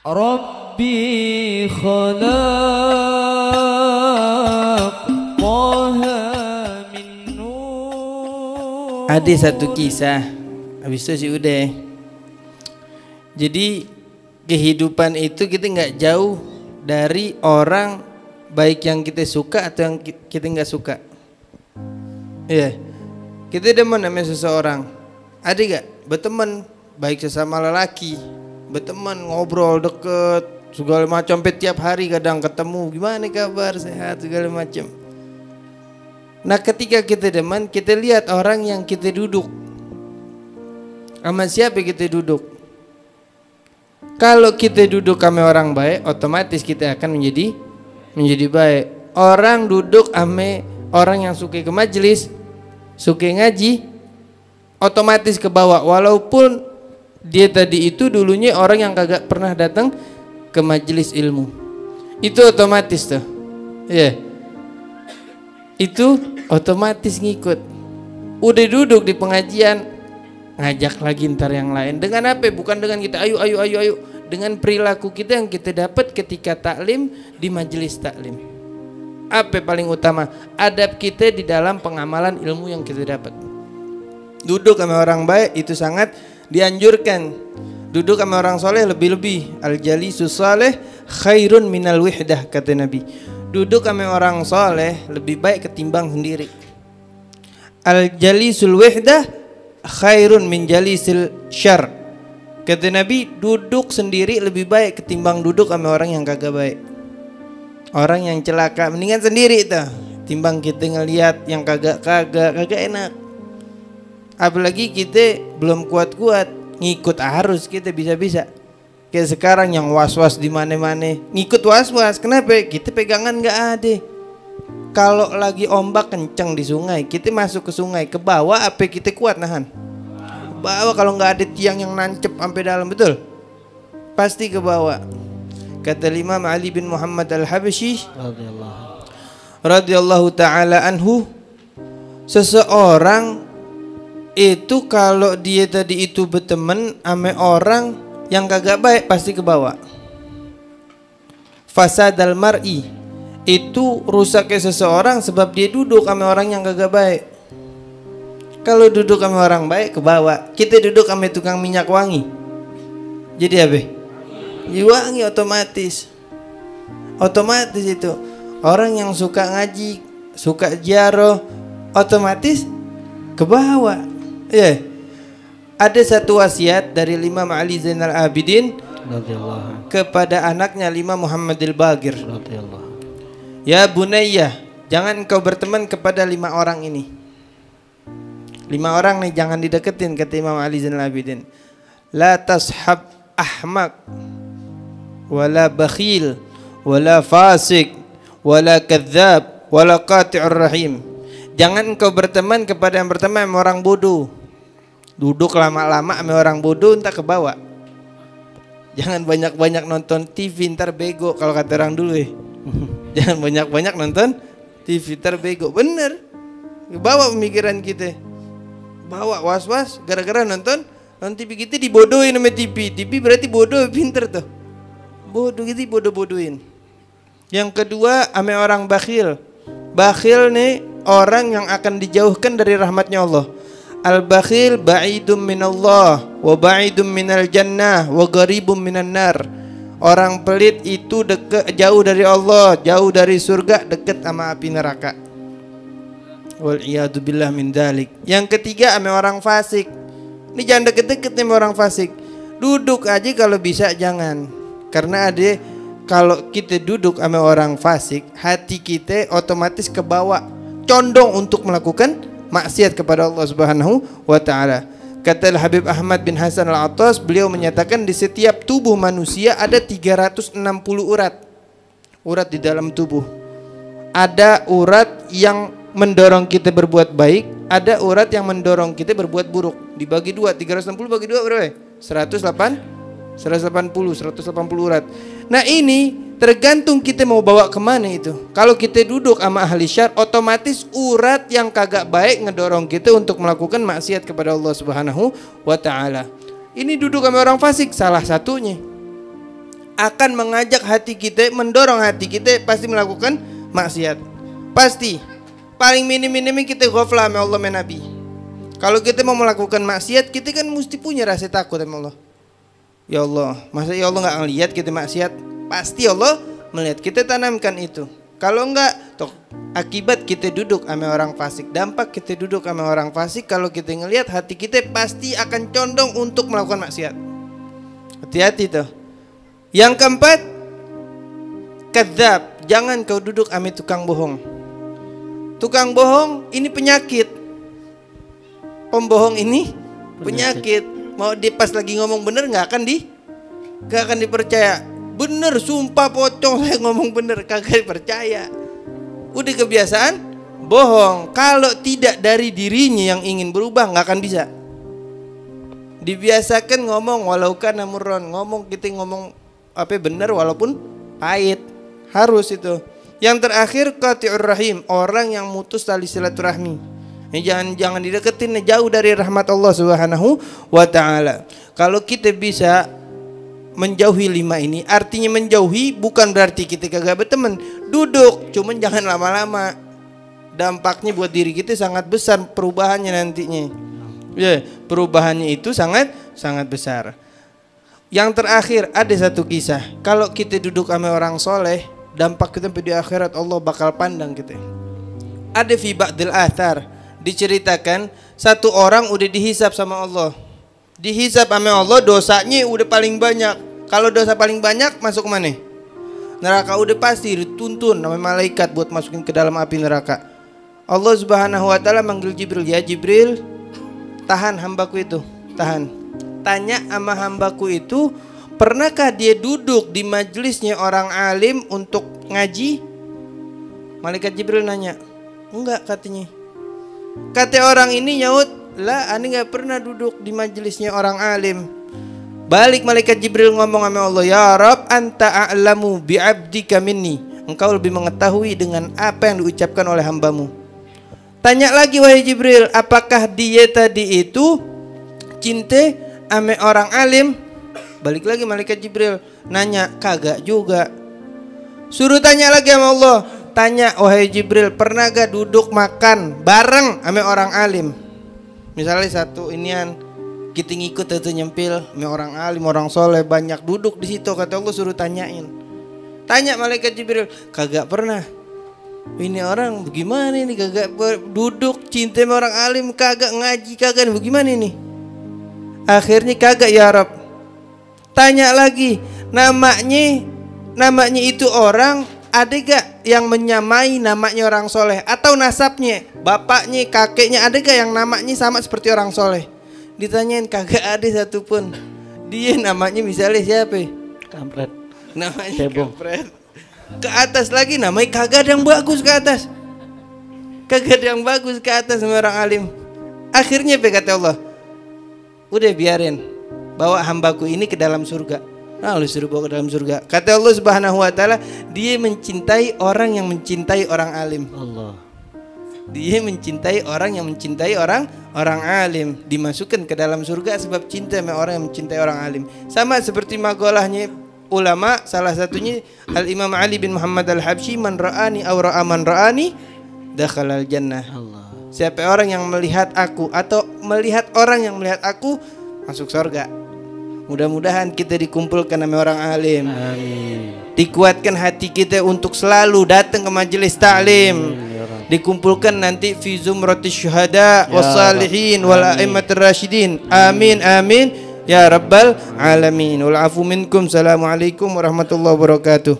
Rabbi khalaq Taha min nur. Ada satu kisah, habis itu sih udah. Jadi kehidupan itu kita nggak jauh dari orang, baik yang kita suka atau yang kita nggak suka. Iya, kita demen sama seseorang, ada gak berteman, baik sesama lelaki, berteman, ngobrol deket, segala macam, sampai tiap hari kadang ketemu, gimana kabar, sehat, segala macam. Nah ketika kita demen, kita lihat orang yang kita duduk, sama siapa kita duduk. Kalau kita duduk sama orang baik, otomatis kita akan menjadi baik. Orang duduk sama orang yang suka ke majelis, suka ngaji, otomatis ke bawah. Walaupun dia tadi itu dulunya orang yang kagak pernah datang ke majelis ilmu, itu otomatis tuh, ya, itu otomatis ngikut. Udah duduk di pengajian, ngajak lagi ntar yang lain. Dengan apa? Bukan dengan kita ayo, dengan perilaku kita yang kita dapat ketika taklim di majelis taklim. Apa paling utama? Adab kita di dalam pengamalan ilmu yang kita dapat. Duduk sama orang baik itu sangat dianjurkan. Duduk sama orang soleh lebih-lebih. Al-jalisus saleh khairun minal wihdah, kata Nabi. Duduk sama orang soleh lebih baik ketimbang sendiri. Al-jalisul wihdah khairun min jalisil syar, kata Nabi. Duduk sendiri lebih baik ketimbang duduk sama orang yang kagak baik. Orang yang celaka mendingan sendiri tuh, timbang kita ngelihat yang kagak enak. Apalagi kita belum kuat-kuat, ngikut arus kita bisa-bisa. Kayak sekarang yang was-was di mana-mana, ngikut was-was. Kenapa? Kita pegangan nggak ada. Kalau lagi ombak kencang di sungai, kita masuk ke sungai, ke bawah apa kita kuat nahan? Ke bawah, kalau nggak ada tiang yang nancep sampai dalam, betul? Pasti ke bawah. Kata Imam Ali bin Muhammad Al-Habsyi radhiyallahu ta'ala anhu, seseorang itu kalau dia tadi itu berteman sama orang yang kagak baik pasti ke bawah. Fasadal mar'i, itu rusaknya seseorang sebab dia duduk sama orang yang kagak baik. Kalau duduk sama orang baik ke bawah. Kita duduk sama tukang minyak wangi, jadi apa? Wangi otomatis. Otomatis itu orang yang suka ngaji, suka ziarah, otomatis ke bawah. Ya. Ada satu wasiat dari Imam Ali Zainal Abidin kepada anaknya Imam Muhammad Al-Baqir. Ya bunayya, jangan engkau berteman kepada 5 orang ini. 5 orang nih jangan dideketin, kata Imam Ali Zainal Abidin. La tashab ahmak, wala bakhil, wala fasik, wala kadzab, wala qati'ur rahim. Jangan engkau berteman kepada yang pertama sama orang bodoh. Duduk lama-lama sama orang bodoh entar ke bawah. Jangan banyak-banyak nonton TV ntar bego, kalau kata orang dulu ya. Jangan banyak-banyak nonton TV ntar bego. Bener, bawa pemikiran kita, bawa was-was gara-gara nonton TV. Kita dibodohin sama TV. TV berarti bodoh, pinter tuh. Bodoh gitu, bodoh-bodohin. Yang kedua sama orang bakhil. Bakhil nih orang yang akan dijauhkan dari rahmatnya Allah. Al-bakhil ba'idum minallah wa ba'idum minal jannah wa gharibum minan nar. Orang pelit itu dekat, jauh dari Allah, jauh dari surga, dekat sama api neraka. Wal iyadu billah min dalik. Yang ketiga sama orang fasik. Ini jangan deket-deket sama orang fasik. Duduk aja kalau bisa jangan. Karena ada, kalau kita duduk sama orang fasik, hati kita otomatis ke bawah, condong untuk melakukan maksiat kepada Allah Subhanahu wa ta'ala. Kata Habib Ahmad bin Hasan Al-Attas, beliau menyatakan di setiap tubuh manusia ada 360 urat. Urat di dalam tubuh. Ada urat yang mendorong kita berbuat baik, ada urat yang mendorong kita berbuat buruk. Dibagi 2, 360 bagi 2 berapa? 180 urat. Nah ini tergantung kita mau bawa kemana itu. Kalau kita duduk sama ahli syar, otomatis urat yang kagak baik ngedorong kita untuk melakukan maksiat kepada Allah Subhanahu wa ta'ala. Ini duduk sama orang fasik, salah satunya. akan mengajak hati kita, mendorong hati kita pasti melakukan maksiat. Pasti. Paling minim-minimnya kita ghaflah sama Allah dan Nabi. Kalau kita mau melakukan maksiat, kita kan mesti punya rasa takut sama Allah. Ya Allah, masa ya Allah nggak ngelihat kita maksiat? Pasti Allah melihat. Kita tanamkan itu. Kalau enggak, toh akibat kita duduk sama orang fasik, dampak kita duduk sama orang fasik, kalau kita ngelihat hati kita pasti akan condong untuk melakukan maksiat. Hati-hati tuh. Yang keempat, kadzab. Jangan kau duduk sama tukang bohong. Tukang bohong ini penyakit. Pembohong ini penyakit. Mau dia pas lagi ngomong bener nggak akan dipercaya. Bener, sumpah pocong saya ngomong bener, kagak dipercaya. Udah kebiasaan bohong. Kalau tidak dari dirinya yang ingin berubah nggak akan bisa. Dibiasakan ngomong walau kana murron, kita ngomong apa bener walaupun pahit. Harus itu. Yang terakhir qati'ur rahim, orang yang mutus tali silaturahmi. Jangan dideketin, jauh dari rahmat Allah Subhanahu wa taala. Kalau kita bisa menjauhi 5 ini, artinya menjauhi bukan berarti kita kagak berteman. Duduk, cuman jangan lama-lama. Dampaknya buat diri kita sangat besar perubahannya nantinya. Ya, perubahannya itu sangat besar. Yang terakhir ada satu kisah. Kalau kita duduk sama orang soleh, dampak kita di akhirat Allah bakal pandang kita. Ada fi ba'dil athar diceritakan satu orang udah dihisab sama Allah. Dihisab sama Allah, dosanya udah paling banyak. Kalau dosa paling banyak masuk mana? Neraka udah pasti dituntun sama malaikat buat masukin ke dalam api neraka. Allah Subhanahu wa taala manggil Jibril, ya Jibril, tahan hambaku itu, tahan. Tanya sama hambaku itu, pernahkah dia duduk di majelisnya orang alim untuk ngaji? Malaikat Jibril nanya, enggak katanya. Kata orang ini nyaut, lah ani nggak pernah duduk di majelisnya orang alim. Balik malaikat Jibril ngomong sama Allah, ya Rabb, anta a'lamu bi'abdika minni. Engkau lebih mengetahui dengan apa yang diucapkan oleh hambamu. Tanya lagi wahai Jibril, apakah dia tadi itu cinta sama orang alim? Balik lagi malaikat Jibril nanya, kagak juga. Suruh tanya lagi sama Allah, tanya wahai Jibril, pernah gak duduk makan bareng sama orang alim? Misalnya satu inian, kita ngikut itu nyempil sama orang alim, orang soleh banyak duduk di situ. Kata Allah suruh tanyain. Tanya malaikat Jibril, kagak pernah. Ini orang bagaimana ini, kagak duduk cinta sama orang alim, kagak ngaji, kagak bagaimana ini? Akhirnya kagak ya Rabb. Tanya lagi, namanya itu orang, ada gak yang menyamai namanya orang soleh atau nasabnya, bapaknya, kakeknya, ada gak yang namanya sama seperti orang soleh? Ditanyain, kagak ada satupun. Dia namanya misalnya siapa? Kampret. Namanya Cebong. kampret. Ke atas lagi namanya kagak ada yang bagus ke atas. Kagak ada yang bagus ke atas sama orang alim. Akhirnya kata Allah, udah biarin, bawa hambaku ini ke dalam surga. Nah, lu suruh bawa ke dalam surga. Kata Allah Subhanahu wa taala, dia mencintai orang yang mencintai orang alim. Allah. Dia mencintai orang yang mencintai orang alim, dimasukkan ke dalam surga sebab cinta sama orang yang mencintai orang alim. Sama seperti magolahnya ulama, salah satunya Al-Imam Ali bin Muhammad Al-Habsyi, man ra'ani aw ra'a man ra'ani dakhalal jannah. Allah. Siapa orang yang melihat aku atau melihat orang yang melihat aku masuk surga. Mudah-mudahan kita dikumpulkan sama orang alim. Amin. Dikuatkan hati kita untuk selalu datang ke majelis ta'lim. Dikumpulkan nanti fi zumratis syuhada wassalihin wal a'immatir rasyidin. Amin amin ya rabbal alamin. Wal afu minkum. Assalamualaikum warahmatullahi wabarakatuh.